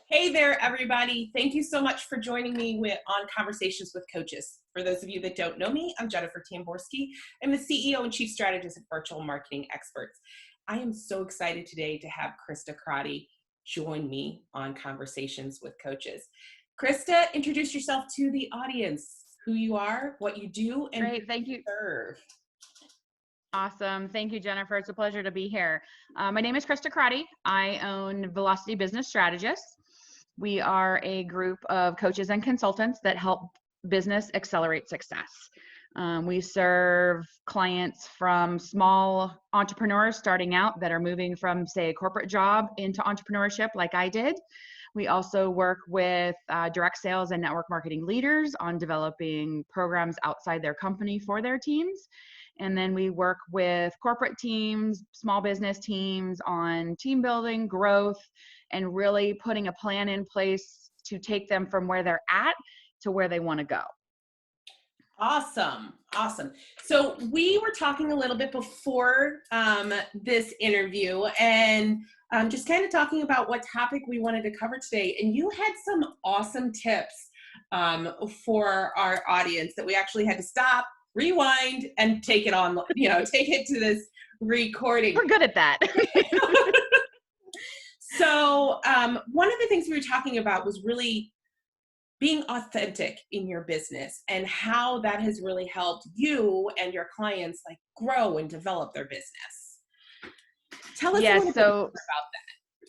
Hey there, everybody. Thank you so much for joining me on Conversations with Coaches. For those of you that don't know me, I'm Jennifer Tamborski. I'm the CEO and Chief Strategist of Virtual Marketing Experts. I am so excited today to have Krista Crotty join me on Conversations with Coaches. Krista, introduce yourself to the audience, who you are, what you do, and Great, thank you. serve. Awesome. Thank you, Jennifer. It's a pleasure to be here. My name is Krista Crotty. I own Velocity Business Strategists. We are a group of coaches and consultants that help business accelerate success. We serve clients from small entrepreneurs starting out that are moving from, say, a corporate job into entrepreneurship like I did. We also work with direct sales and network marketing leaders on developing programs outside their company for their teams. And then we work with corporate teams, small business teams on team building, growth, and really putting a plan in place to take them from where they're at to where they want to go. Awesome. Awesome. So we were talking a little bit before this interview and just kind of talking about what topic we wanted to cover today. And you had some awesome tips for our audience that we actually had to stop, rewind, and take it on, take it to this recording. We're good at that. So one of the things we were talking about was really being authentic in your business and how that has really helped you and your clients like grow and develop their business. Tell us a little bit about that.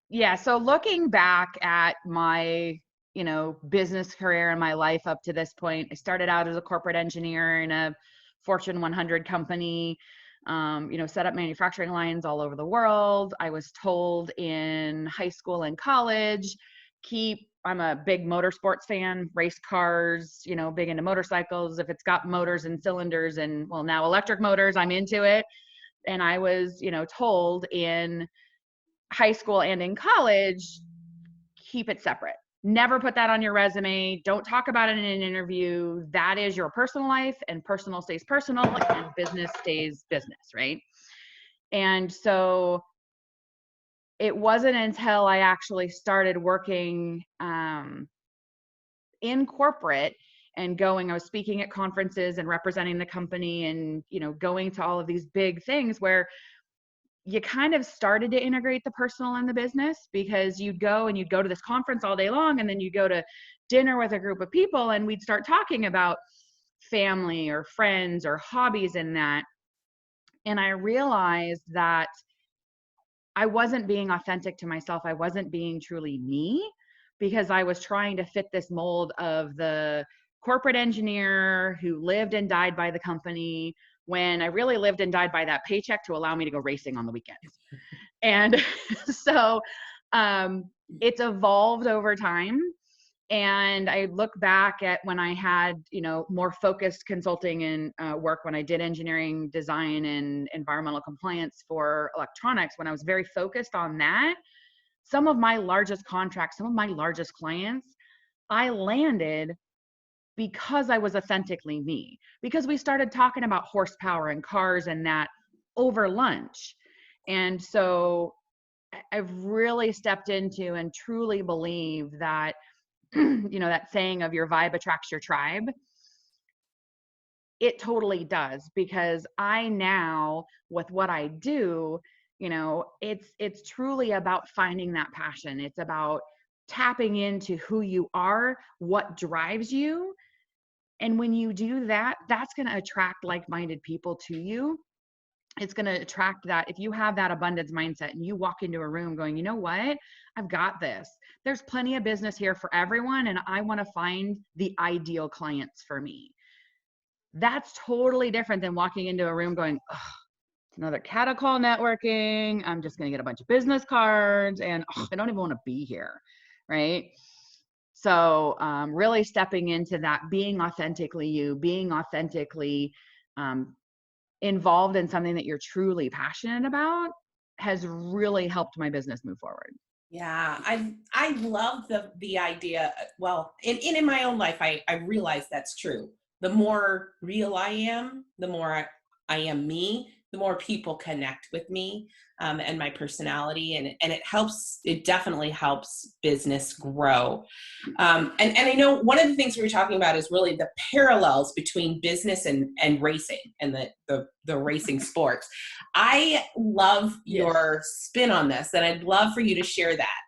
Yeah. So looking back at my, business career and my life up to this point, I started out as a corporate engineer in a Fortune 100 company, set up manufacturing lines all over the world. I was told in high school and college, I'm a big motorsports fan, race cars, big into motorcycles. If it's got motors and cylinders and now electric motors, I'm into it. And I was, told in high school and in college, keep it separate. Never put that on your resume. Don't talk about it in an interview. That is your personal life, and personal stays personal and business stays business, right? And so it wasn't until I actually started working in corporate and I was speaking at conferences and representing the company and, going to all of these big things where you kind of started to integrate the personal and the business, because you'd go to this conference all day long, and then you go to dinner with a group of people and we'd start talking about family or friends or hobbies in that. And I realized that I wasn't being authentic to myself. I wasn't being truly me, because I was trying to fit this mold of the corporate engineer who lived and died by the company, when I really lived and died by that paycheck to allow me to go racing on the weekends. And so it's evolved over time. And I look back at when I had, more focused consulting and work, when I did engineering design and environmental compliance for electronics, when I was very focused on that, some of my largest contracts, some of my largest clients, I landed because I was authentically me, because we started talking about horsepower and cars and that over lunch. And so I've really stepped into and truly believe that, that saying of your vibe attracts your tribe. It totally does, because I now, with what I do, it's truly about finding that passion. It's about tapping into who you are, what drives you. And when you do that, that's going to attract like-minded people to you. It's going to attract that. If you have that abundance mindset and you walk into a room going, you know what, I've got this. There's plenty of business here for everyone, and I want to find the ideal clients for me. That's totally different than walking into a room going, oh, it's another cattle call networking. I'm just going to get a bunch of business cards and I don't even want to be here, right? So really stepping into that, being authentically you, being authentically involved in something that you're truly passionate about, has really helped my business move forward. Yeah, I love the idea. Well, in my own life, I realize that's true. The more real I am, the more I am me, the more people connect with me, and my personality, and it definitely helps business grow. And I know one of the things we were talking about is really the parallels between business and racing and the racing sports. I love your spin on this, and I'd love for you to share that.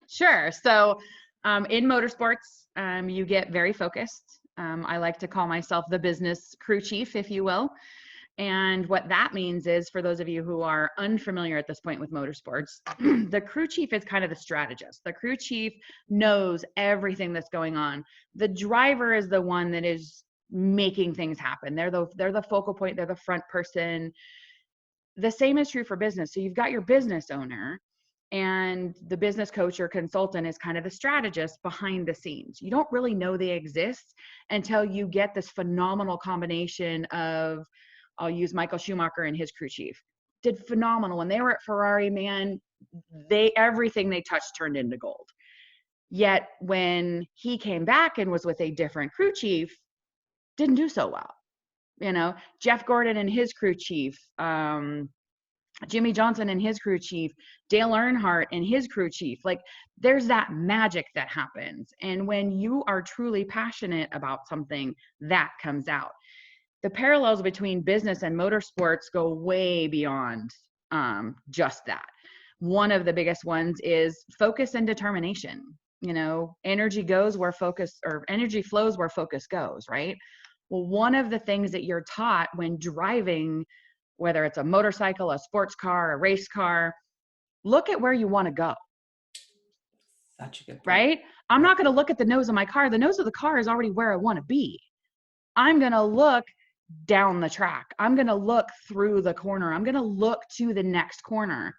Sure. So in motorsports, you get very focused. I like to call myself the business crew chief, if you will. And what that means is, for those of you who are unfamiliar at this point with motorsports, the crew chief is kind of the strategist. The crew chief knows everything that's going on. The driver is the one that is making things happen. They're the focal point. They're the front person. The same is true for business. So you've got your business owner, and the business coach or consultant is kind of the strategist behind the scenes. You don't really know they exist until you get this phenomenal combination of, I'll use Michael Schumacher and his crew chief. Did phenomenal. When they were at Ferrari, man, everything they touched turned into gold. Yet when he came back and was with a different crew chief, didn't do so well. You know, Jeff Gordon and his crew chief, Jimmy Johnson and his crew chief, Dale Earnhardt and his crew chief. Like, there's that magic that happens. And when you are truly passionate about something, that comes out. The parallels between business and motorsports go way beyond just that. One of the biggest ones is focus and determination. You know, energy flows where focus goes, right? Well, one of the things that you're taught when driving, whether it's a motorcycle, a sports car, a race car, look at where you want to go. Such a good point. Right? I'm not going to look at the nose of my car. The nose of the car is already where I want to be. I'm going to look down the track. I'm going to look through the corner. I'm going to look to the next corner.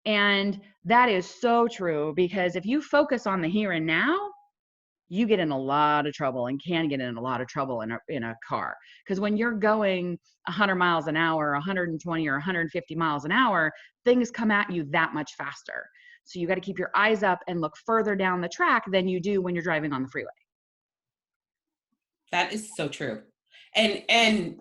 And that is so true, because if you focus on the here and now, you get in a lot of trouble, and can get in a lot of trouble in a car. Because when you're going 100 miles an hour, 120 or 150 miles an hour, things come at you that much faster. So you got to keep your eyes up and look further down the track than you do when you're driving on the freeway. That is so true. And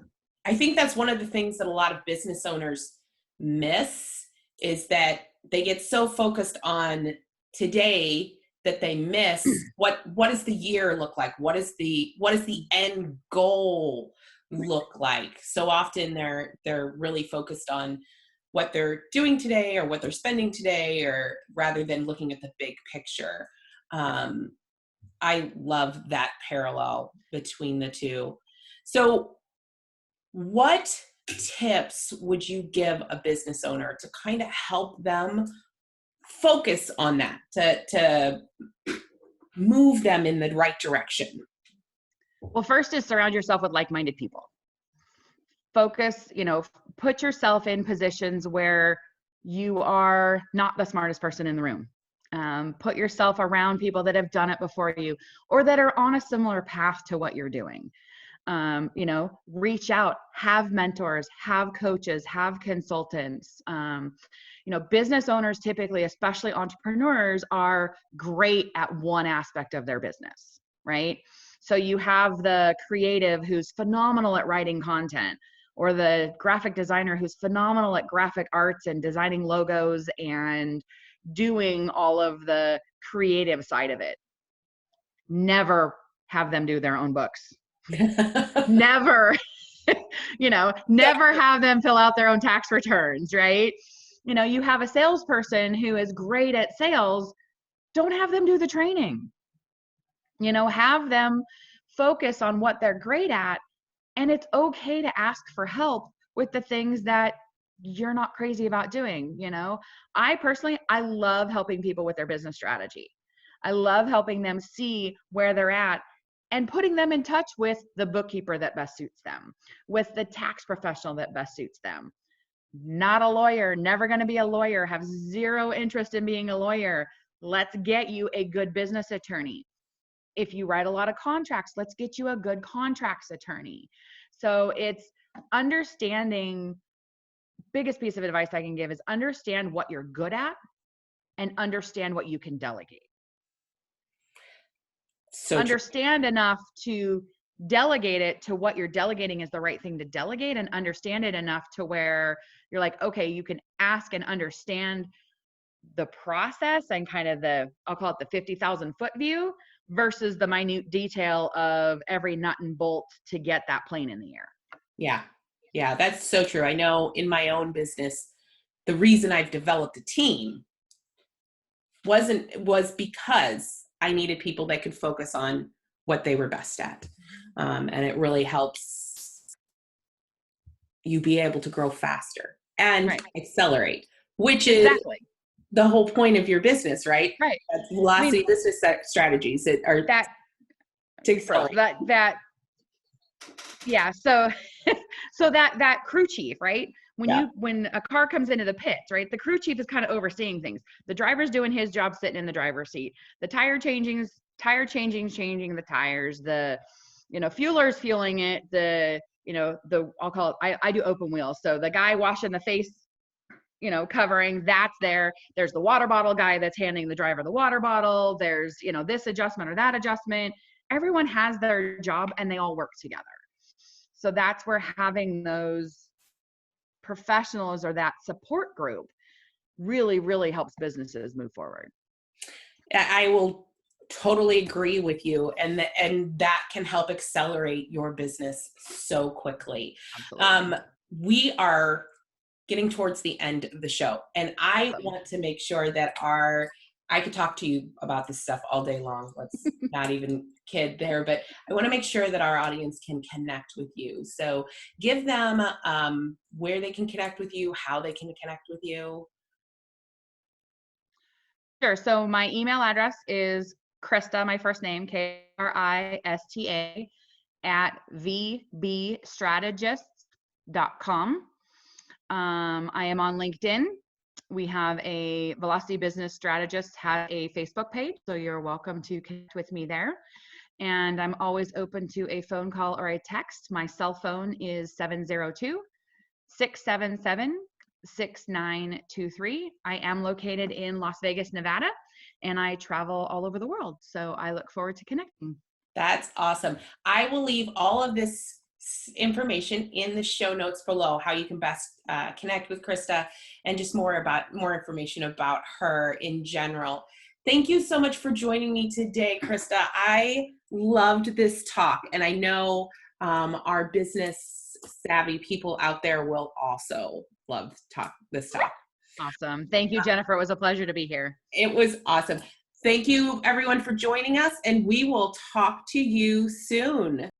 I think that's one of the things that a lot of business owners miss, is that they get so focused on today that they miss what does the year look like? What is the end goal look like? So often they're really focused on what they're doing today or what they're spending today, or rather than looking at the big picture. I love that parallel between the two. So what tips would you give a business owner to kind of help them focus on that, to move them in the right direction? Well, first is surround yourself with like-minded people. Focus, put yourself in positions where you are not the smartest person in the room. Put yourself around people that have done it before you, or that are on a similar path to what you're doing. Reach out, have mentors, have coaches, have consultants. Business owners typically, especially entrepreneurs, are great at one aspect of their business, right? So you have the creative who's phenomenal at writing content, or the graphic designer who's phenomenal at graphic arts and designing logos and doing all of the creative side of it. Never have them do their own books. Never, never have them fill out their own tax returns, right? You have a salesperson who is great at sales. Don't have them do the training. Have them focus on what they're great at. And it's okay to ask for help with the things that you're not crazy about doing. I love helping people with their business strategy. I love helping them see where they're at and putting them in touch with the bookkeeper that best suits them, with the tax professional that best suits them. Not a lawyer, never going to be a lawyer, have zero interest in being a lawyer. Let's get you a good business attorney. If you write a lot of contracts, let's get you a good contracts attorney. So it's understanding. Biggest piece of advice I can give is understand what you're good at and understand what you can delegate. So understand enough to delegate it to what you're delegating is the right thing to delegate, and understand it enough to where you're like, okay, you can ask and understand the process and kind of I'll call it the 50,000 foot view versus the minute detail of every nut and bolt to get that plane in the air. Yeah. Yeah, that's so true. I know in my own business, the reason I've developed a team was because I needed people that could focus on what they were best at. And it really helps you be able to grow faster and accelerate, which is the whole point of your business, right? Right. That's velocity business strategies that are that to accelerate. Yeah. So, so that crew chief, right? When a car comes into the pits, right? The crew chief is kind of overseeing things. The driver's doing his job, sitting in the driver's seat. The changing the tires. The, fueler's fueling it. I'll call it, I do open wheels. So the guy washing the face, covering, that's there. There's the water bottle guy that's handing the driver the water bottle. There's, this adjustment or that adjustment. Everyone has their job and they all work together. So that's where having those professionals or that support group really, really helps businesses move forward. I will totally agree with you. And that can help accelerate your business so quickly. Absolutely. We are getting towards the end of the show, and I want to make sure that I could talk to you about this stuff all day long. Let's not even kid there, but I want to make sure that our audience can connect with you. So give them where they can connect with you, how they can connect with you. Sure. So my email address is Krista, my first name, Krista, at vbstrategists.com. I am on LinkedIn. We have a Velocity Business Strategist has a Facebook page, so you're welcome to connect with me there. And I'm always open to a phone call or a text. My cell phone is 702-677-6923. I am located in Las Vegas, Nevada, and I travel all over the world. So I look forward to connecting. That's awesome. I will leave all of this information in the show notes below, how you can best connect with Krista and just more information about her in general. Thank you so much for joining me today, Krista. I loved this talk, and I know our business savvy people out there will also love this talk. Awesome. Thank you, Jennifer. It was a pleasure to be here. It was awesome. Thank you, everyone, for joining us, and we will talk to you soon.